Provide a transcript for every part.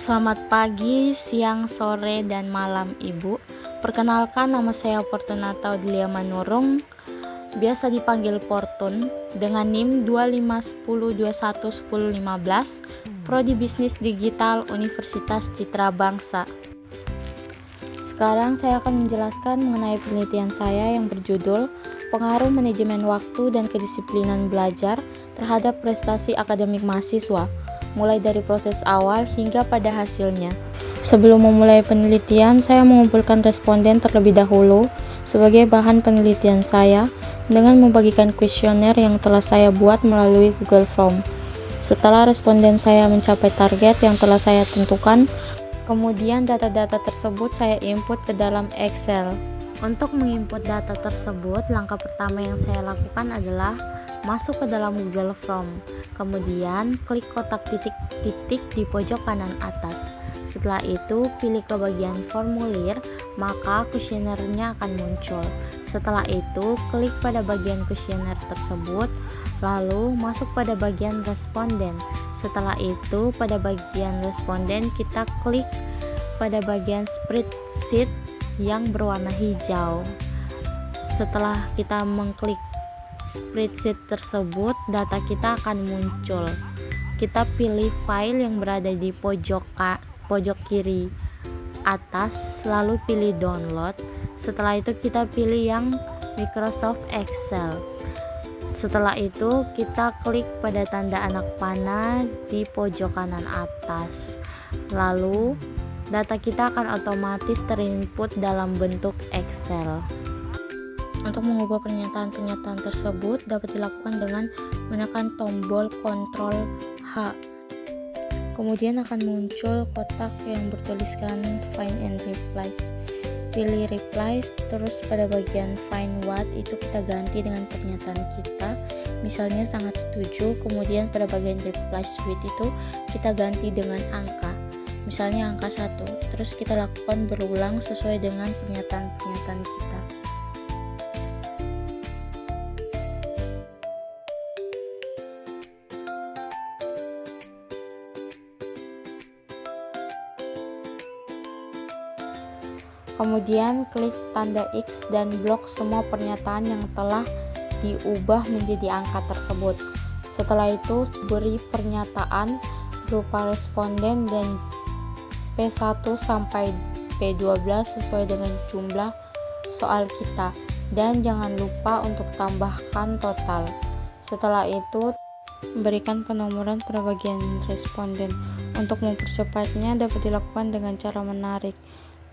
Selamat pagi, siang, sore, dan malam Ibu. Perkenalkan, nama saya Fortunata Odilia Manurung, biasa dipanggil Fortun, dengan NIM 2510211015, Prodi Bisnis Digital Universitas Citra Bangsa. Sekarang saya akan menjelaskan mengenai penelitian saya yang berjudul Pengaruh Manajemen Waktu dan Kedisiplinan Belajar terhadap Prestasi Akademik Mahasiswa, mulai dari proses awal hingga pada hasilnya. Sebelum memulai penelitian, saya mengumpulkan responden terlebih dahulu sebagai bahan penelitian saya dengan membagikan kuesioner yang telah saya buat melalui Google Form. Setelah responden saya mencapai target yang telah saya tentukan, kemudian data-data tersebut saya input ke dalam Excel. Untuk menginput data tersebut, langkah pertama yang saya lakukan adalah masuk ke dalam Google Form. Kemudian klik kotak titik-titik di pojok kanan atas. Setelah itu pilih ke bagian formulir, maka kuesionernya akan muncul. Setelah itu klik pada bagian kuesioner tersebut, lalu masuk pada bagian responden. Setelah itu pada bagian responden kita klik pada bagian spreadsheet yang berwarna hijau. Setelah kita mengklik spreadsheet tersebut, data kita akan muncul. Kita pilih file yang berada di pojok kiri atas, lalu pilih download. Setelah itu kita pilih yang Microsoft Excel. Setelah itu kita klik pada tanda anak panah di pojok kanan atas. Lalu data kita akan otomatis terinput dalam bentuk Excel. Untuk mengubah pernyataan-pernyataan tersebut dapat dilakukan dengan menekan tombol Ctrl H. Kemudian akan muncul kotak yang bertuliskan Find and Replace. Pilih Replace, terus pada bagian Find What itu kita ganti dengan pernyataan kita. Misalnya sangat setuju, kemudian pada bagian Replace with itu kita ganti dengan angka. Misalnya angka 1, terus kita lakukan berulang sesuai dengan pernyataan-pernyataan kita. Kemudian klik tanda X dan blok semua pernyataan yang telah diubah menjadi angka tersebut. Setelah itu beri pernyataan berupa responden dan P1 sampai P12 sesuai dengan jumlah soal kita, dan jangan lupa untuk tambahkan total. Setelah itu berikan penomoran pada bagian responden. Untuk mempercepatnya dapat dilakukan dengan cara menarik.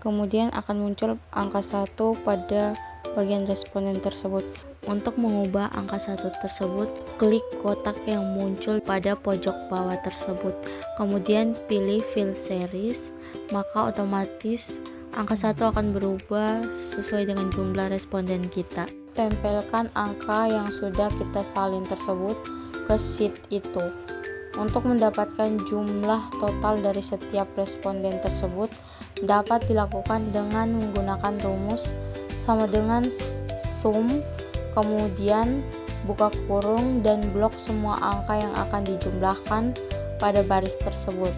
Kemudian akan muncul angka 1 pada bagian responden tersebut. Untuk mengubah angka 1 tersebut, klik kotak yang muncul pada pojok bawah tersebut. Kemudian pilih Fill Series, maka otomatis angka 1 akan berubah sesuai dengan jumlah responden kita. Tempelkan angka yang sudah kita salin tersebut ke sheet itu. Untuk mendapatkan jumlah total dari setiap responden tersebut dapat dilakukan dengan menggunakan rumus sama dengan sum, kemudian buka kurung dan blok semua angka yang akan dijumlahkan pada baris tersebut.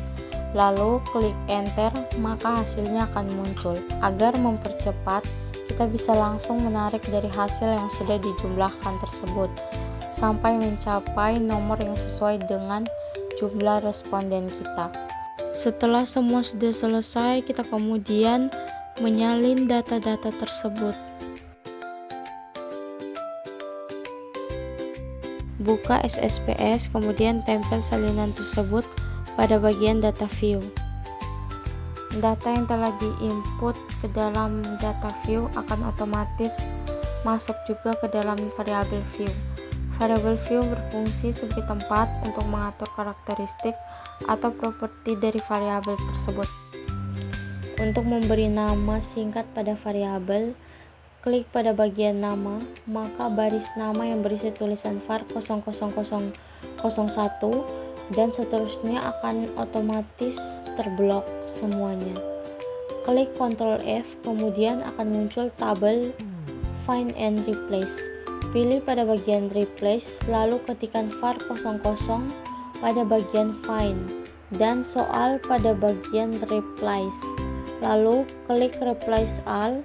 Lalu klik enter, maka hasilnya akan muncul. Agar mempercepat, kita bisa langsung menarik dari hasil yang sudah dijumlahkan tersebut sampai mencapai nomor yang sesuai dengan jumlah responden kita. Setelah semua sudah selesai, kita kemudian menyalin data-data tersebut. Buka SSPS, kemudian tempel salinan tersebut pada bagian data view. Data yang telah diinput ke dalam data view akan otomatis masuk juga ke dalam variabel view. Variabel view berfungsi sebagai tempat untuk mengatur karakteristik atau properti dari variabel tersebut. Untuk memberi nama singkat pada variabel, klik pada bagian nama, maka baris nama yang berisi tulisan var 00001 dan seterusnya akan otomatis terblok semuanya. Klik Ctrl F, kemudian akan muncul tabel Find and Replace. Pilih pada bagian Replace, lalu ketikkan var 00 pada bagian Find. dan soal pada bagian replace. Lalu klik replace all,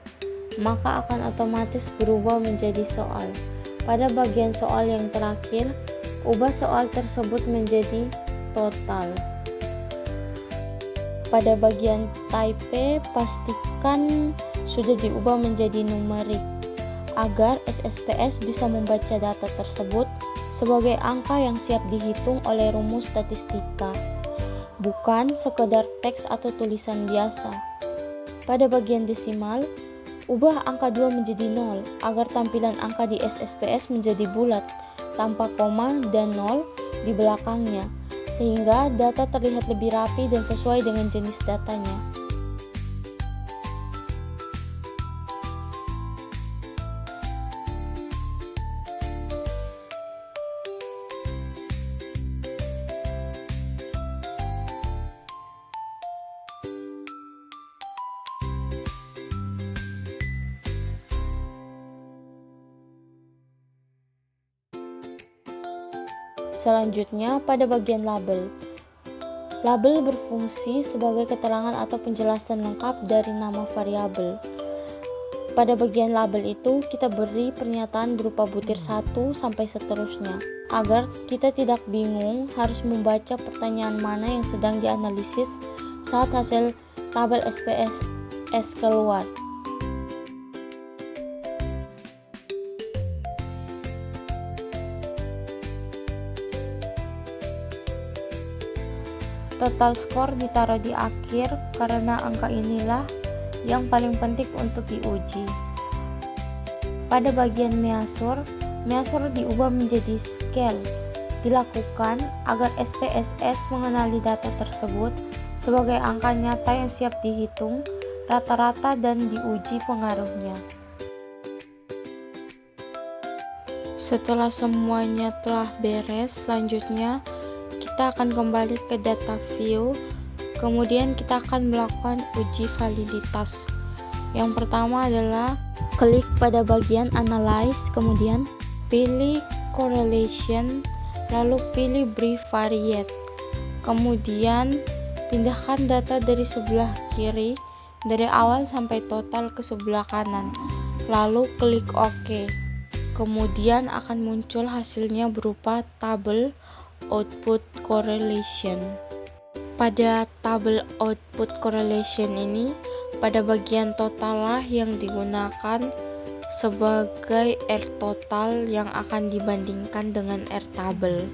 maka akan otomatis berubah menjadi soal. Pada bagian soal yang terakhir, ubah soal tersebut menjadi total. Pada bagian type, pastikan sudah diubah menjadi numerik agar SSPS bisa membaca data tersebut sebagai angka yang siap dihitung oleh rumus statistika, bukan sekedar teks atau tulisan biasa. Pada bagian desimal, ubah angka 2 menjadi 0 agar tampilan angka di SSPS menjadi bulat tanpa koma dan 0 di belakangnya, sehingga data terlihat lebih rapi dan sesuai dengan jenis datanya. Selanjutnya, pada bagian label. Label berfungsi sebagai keterangan atau penjelasan lengkap dari nama variabel. Pada bagian label itu, kita beri pernyataan berupa butir 1 sampai seterusnya, agar kita tidak bingung harus membaca pertanyaan mana yang sedang dianalisis saat hasil tabel SPSS keluar. Total skor ditaruh di akhir karena angka inilah yang paling penting untuk diuji. Pada bagian measure diubah menjadi scale. Dilakukan agar SPSS mengenali data tersebut sebagai angka nyata yang siap dihitung, rata-rata dan diuji pengaruhnya. Setelah semuanya telah beres, selanjutnya kita akan kembali ke data view, kemudian kita akan melakukan uji validitas. Yang pertama adalah klik pada bagian analyze, kemudian pilih correlation, lalu pilih bivariate. Kemudian pindahkan data dari sebelah kiri dari awal sampai total ke sebelah kanan, lalu klik OK. Kemudian akan muncul hasilnya berupa tabel output correlation. Pada tabel output correlation ini, pada bagian total lah yang digunakan sebagai R total yang akan dibandingkan dengan R tabel.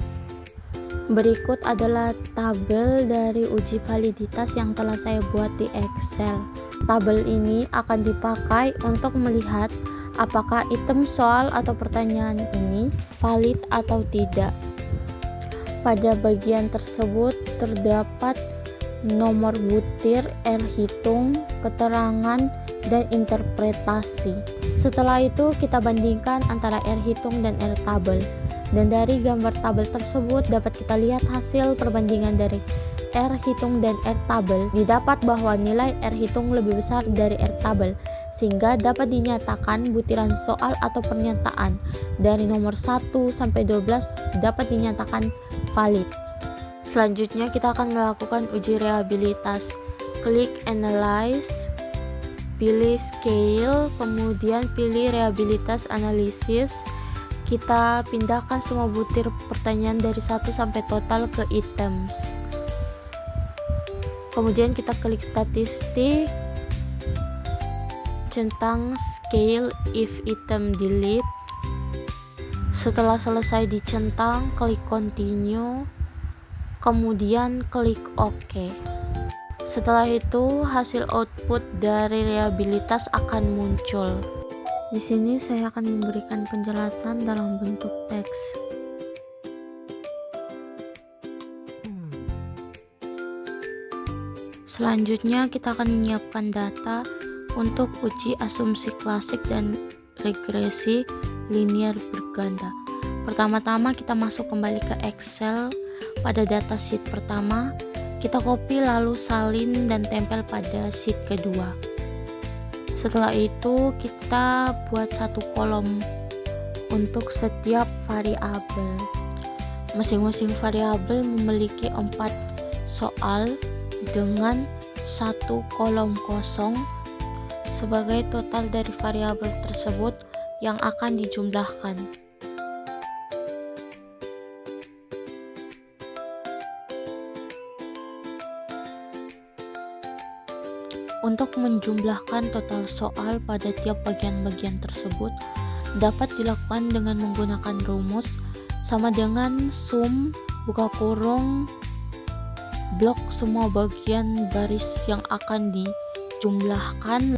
Berikut adalah tabel dari uji validitas yang telah saya buat di Excel. Tabel ini akan dipakai untuk melihat apakah item soal atau pertanyaan ini valid atau tidak. Pada bagian tersebut terdapat nomor butir, R hitung, keterangan, dan interpretasi. Setelah itu kita bandingkan antara R hitung dan R tabel. Dan dari gambar tabel tersebut dapat kita lihat hasil perbandingan dari R hitung dan R tabel. Didapat bahwa nilai R hitung lebih besar dari R tabel, sehingga dapat dinyatakan butiran soal atau pernyataan dari nomor 1 sampai 12 dapat dinyatakan valid. Selanjutnya kita akan melakukan uji reliabilitas. Klik analyze, pilih scale, kemudian pilih reliabilitas analysis. Kita pindahkan semua butir pertanyaan dari 1 sampai total ke items. Kemudian kita klik statistik, centang scale if item delete. Setelah selesai dicentang, klik continue, kemudian klik OK. Setelah itu hasil output dari reliabilitas akan muncul. Di sini saya akan memberikan penjelasan dalam bentuk teks. Selanjutnya kita akan menyiapkan data untuk uji asumsi klasik dan regresi linear berganda. Pertama-tama kita masuk kembali ke Excel. Pada datasheet pertama, kita copy lalu salin dan tempel pada sheet kedua. Setelah itu kita buat satu kolom untuk setiap variabel. Masing-masing variabel memiliki 4 soal dengan satu kolom kosong sebagai total dari variabel tersebut yang akan dijumlahkan. Untuk menjumlahkan total soal pada tiap bagian-bagian tersebut dapat dilakukan dengan menggunakan rumus sama dengan sum buka kurung blok semua bagian baris yang akan dijumlahkan,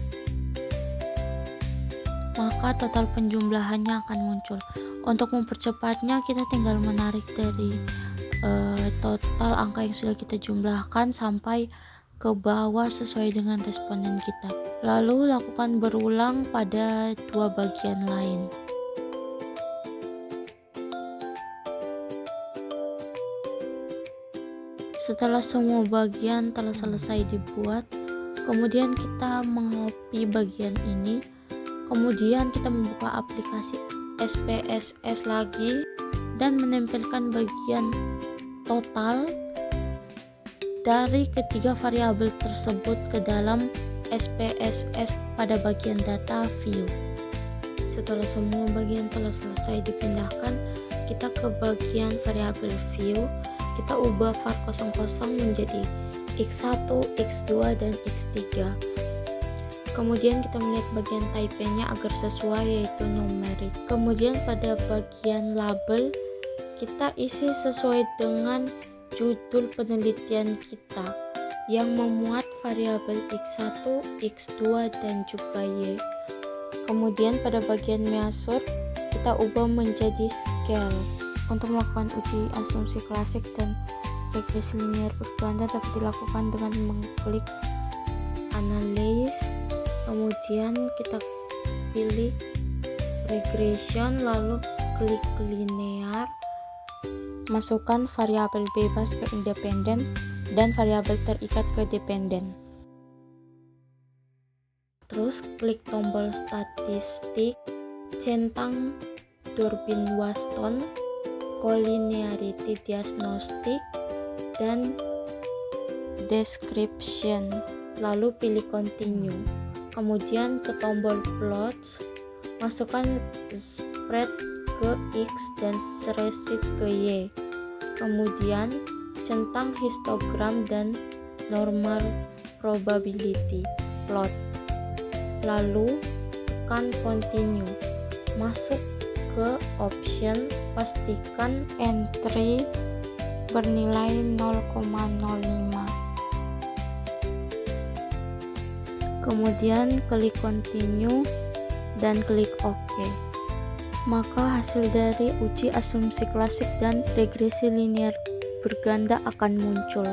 maka total penjumlahannya akan muncul. Untuk mempercepatnya kita tinggal menarik dari total angka yang sudah kita jumlahkan sampai ke bawah sesuai dengan responden kita. Lalu lakukan berulang pada dua bagian lain. Setelah semua bagian telah selesai dibuat, kemudian kita mengopi bagian ini, kemudian kita membuka aplikasi SPSS lagi dan menempelkan bagian total dari ketiga variabel tersebut ke dalam SPSS pada bagian data view. Setelah semua bagian telah selesai dipindahkan, kita ke bagian variabel view. Kita ubah var 00 menjadi x1, x2, dan x3. Kemudian kita melihat bagian type-nya agar sesuai, yaitu numerik. Kemudian pada bagian label kita isi sesuai dengan judul penelitian kita yang memuat variabel x1, x2, dan juga y. Kemudian pada bagian measure kita ubah menjadi scale. Untuk melakukan uji asumsi klasik dan regresi linear berganda dapat dilakukan dengan mengklik analyze, kemudian kita pilih regression, lalu klik linear, masukkan variabel bebas ke independen dan variabel terikat ke dependen. Terus klik tombol statistik, centang Durbin Waston, collinearity diagnostic, dan description, lalu pilih continue. Kemudian ke tombol plots, masukkan spread ke X dan spreadsheet ke Y. Kemudian centang histogram dan normal probability plot, lalu tekan continue. Masuk ke option, pastikan entry bernilai 0,05. Kemudian klik continue dan klik OK. Maka hasil dari uji asumsi klasik dan regresi linear berganda akan muncul.